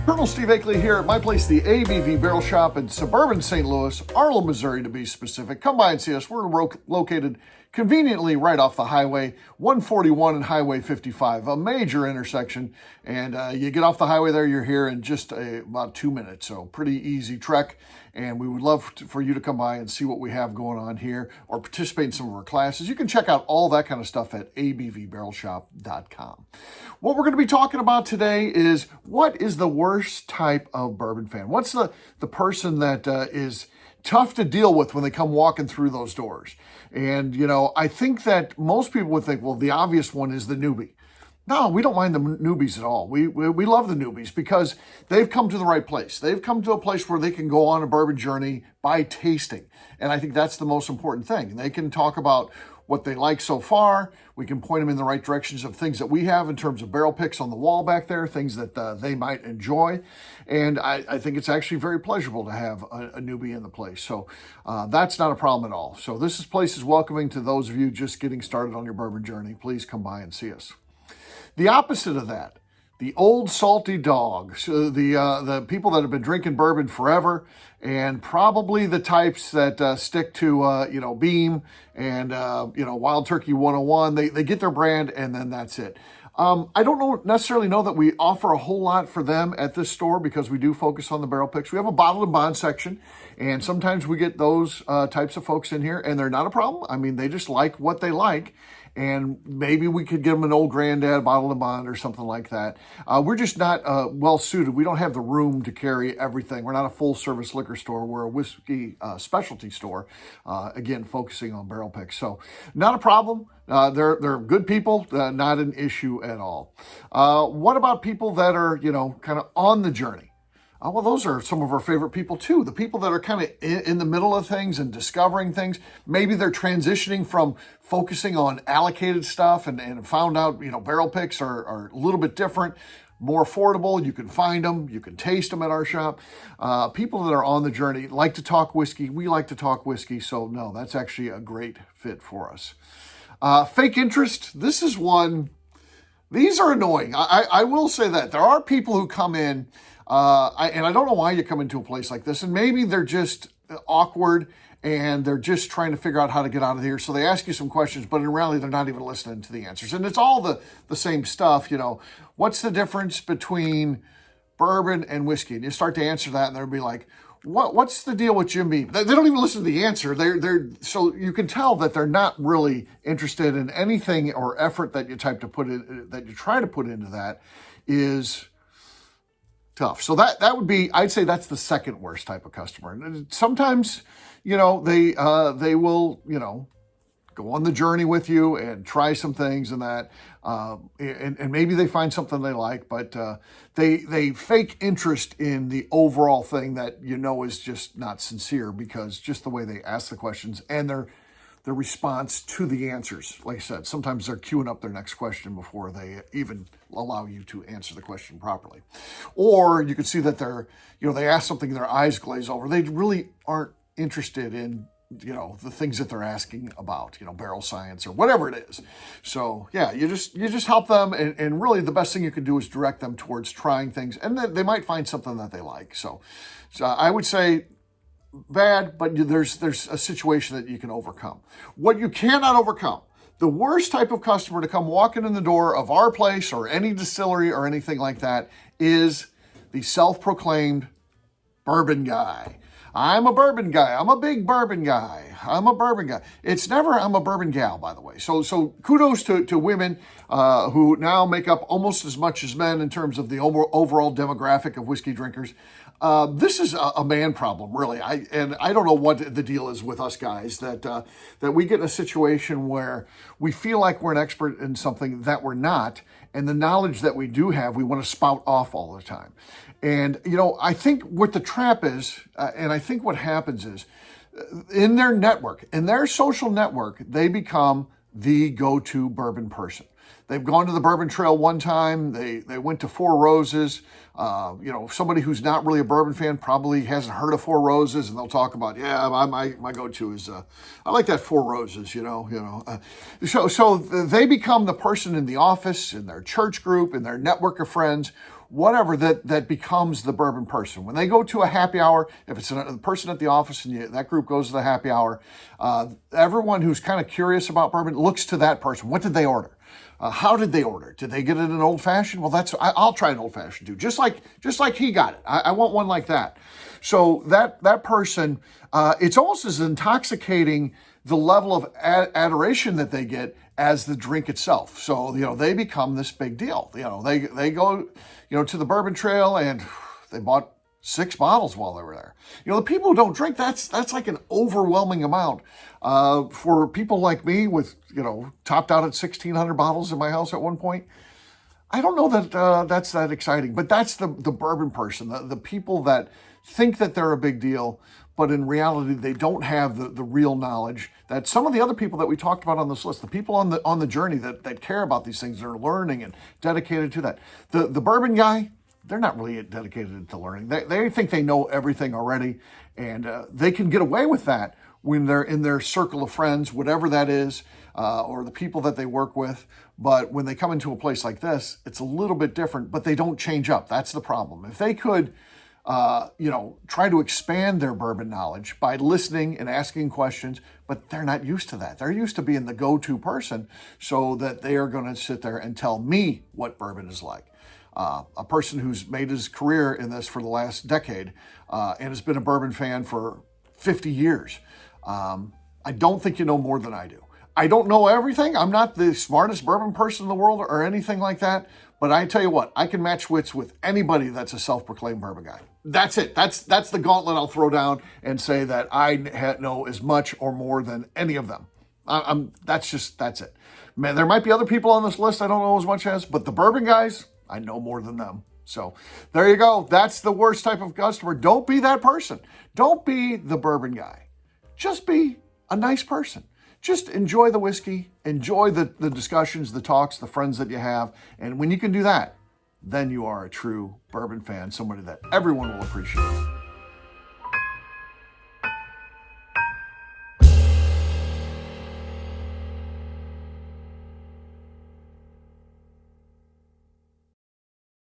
Colonel Steve Akley here at my place, the ABV Barrel Shop in suburban St. Louis, Arlo, Missouri to be specific. Come by and see us. We're located conveniently right off the highway, 141 and Highway 55, a major intersection. And you get off the highway there, you're here in just about 2 minutes. So pretty easy trek. And we would love for you to come by and see what we have going on here or participate in some of our classes. You can check out all that kind of stuff at abvbarrelshop.com. What we're going to be talking about today is what is the worst type of bourbon fan? What's the person that is tough to deal with when they come walking through those doors? And, you know, I think that most people would think, well, the obvious one is the newbie. No, we don't mind the newbies at all. We love the newbies because they've come to the right place. They've come to a place where they can go on a bourbon journey by tasting. And I think that's the most important thing. They can talk about what they like so far. We can point them in the right directions of things that we have in terms of barrel picks on the wall back there, things that they might enjoy. And I think it's actually very pleasurable to have a newbie in the place. So that's not a problem at all. So this place is welcoming to those of you just getting started on your bourbon journey. Please come by and see us. The opposite of that, the old salty dog, so the people that have been drinking bourbon forever, and probably the types that stick to Beam and Wild Turkey 101. They get their brand and then that's it. I don't necessarily know that we offer a whole lot for them at this store because we do focus on the barrel picks. We have a bottle and bond section, and sometimes we get those types of folks in here, and they're not a problem. I mean, they just like what they like. And maybe we could give them an old granddad bottle of bond or something like that. We're just not well suited. We don't have the room to carry everything. We're not a full service liquor store. We're a whiskey specialty store, again, focusing on barrel picks. So not a problem. They're good people, not an issue at all. What about people that are, kind of on the journey? Well, those are some of our favorite people too. The people that are kind of in the middle of things and discovering things. Maybe they're transitioning from focusing on allocated stuff and found out, barrel picks are a little bit different, more affordable. You can find them. You can taste them at our shop. People that are on the journey like to talk whiskey. We like to talk whiskey. So no, that's actually a great fit for us. Fake interest. This is one. These are annoying. I will say that. There are people who come in, and I don't know why you come into a place like this, and maybe they're just awkward and they're just trying to figure out how to get out of here. So they ask you some questions, but in reality, they're not even listening to the answers. And it's all the same stuff, What's the difference between bourbon and whiskey? And you start to answer that, and they'll be like, What's the deal with Jim Beam? They don't even listen to the answer. So you can tell that they're not really interested in anything or effort that you try to put into that is tough. So that would be, I'd say that's the second worst type of customer. And sometimes, they will, go on the journey with you and try some things and that, and maybe they find something they like, but they fake interest in the overall thing that is just not sincere because just the way they ask the questions and their response to the answers. Like I said, sometimes they're queuing up their next question before they even allow you to answer the question properly. Or you can see that they ask something, their eyes glaze over. They really aren't interested in the things that they're asking about, barrel science or whatever it is. So yeah, you just help them. And really the best thing you can do is direct them towards trying things, and then they might find something that they like. So I would say bad, but there's a situation that you can overcome. What you cannot overcome, the worst type of customer to come walking in the door of our place or any distillery or anything like that is the self-proclaimed bourbon guy. I'm a bourbon guy. I'm a big bourbon guy. I'm a bourbon guy. It's never I'm a bourbon gal, by the way. So kudos to women who now make up almost as much as men in terms of the overall demographic of whiskey drinkers. This is a man problem, really. I don't know what the deal is with us guys that we get in a situation where we feel like we're an expert in something that we're not, and the knowledge that we do have, we want to spout off all the time. And, I think what the trap is, and I think what happens is, in their network, in their social network, they become the go-to bourbon person. they've gone to the Bourbon Trail one time. They went to Four Roses. Somebody who's not really a bourbon fan probably hasn't heard of Four Roses, and they'll talk about, my go-to is I like that Four Roses. So they become the person in the office, in their church group, in their network of friends, whatever, that becomes the bourbon person. When they go to a happy hour, if it's a person at the office and that group goes to the happy hour, everyone who's kind of curious about bourbon looks to that person. What did they order? How did they order? Did they get it in an old fashioned? Well, I'll try an old fashioned too. Just like he got it. I want one like that. So that person, it's almost as intoxicating the level of adoration that they get as the drink itself. So, they become this big deal. They go, to the Bourbon Trail, and they bought 6 bottles while they were there. The people who don't drink, that's like an overwhelming amount. For people like me with, topped out at 1,600 bottles in my house at one point, I don't know that that's that exciting, but that's the bourbon person, the people that think that they're a big deal, but in reality, they don't have the real knowledge that some of the other people that we talked about on this list, the people on the journey that care about these things, they're learning and dedicated to that. The bourbon guy, they're not really dedicated to learning. They think they know everything already, and they can get away with that when they're in their circle of friends, whatever that is, or the people that they work with. But when they come into a place like this, it's a little bit different, but they don't change up. That's the problem. If they could, try to expand their bourbon knowledge by listening and asking questions, but they're not used to that. They're used to being the go-to person, so that they are going to sit there and tell me what bourbon is like. A person who's made his career in this for the last decade and has been a bourbon fan for 50 years. I don't think you know more than I do. I don't know everything. I'm not the smartest bourbon person in the world or anything like that. But I tell you what, I can match wits with anybody that's a self-proclaimed bourbon guy. That's it. That's the gauntlet I'll throw down and say that I know as much or more than any of them. That's it. Man, there might be other people on this list I don't know as much as, but the bourbon guys, I know more than them. So there you go. That's the worst type of customer. Don't be that person. Don't be the bourbon guy. Just be a nice person. Just enjoy the whiskey, enjoy the discussions, the talks, the friends that you have. And when you can do that, then you are a true bourbon fan, somebody that everyone will appreciate.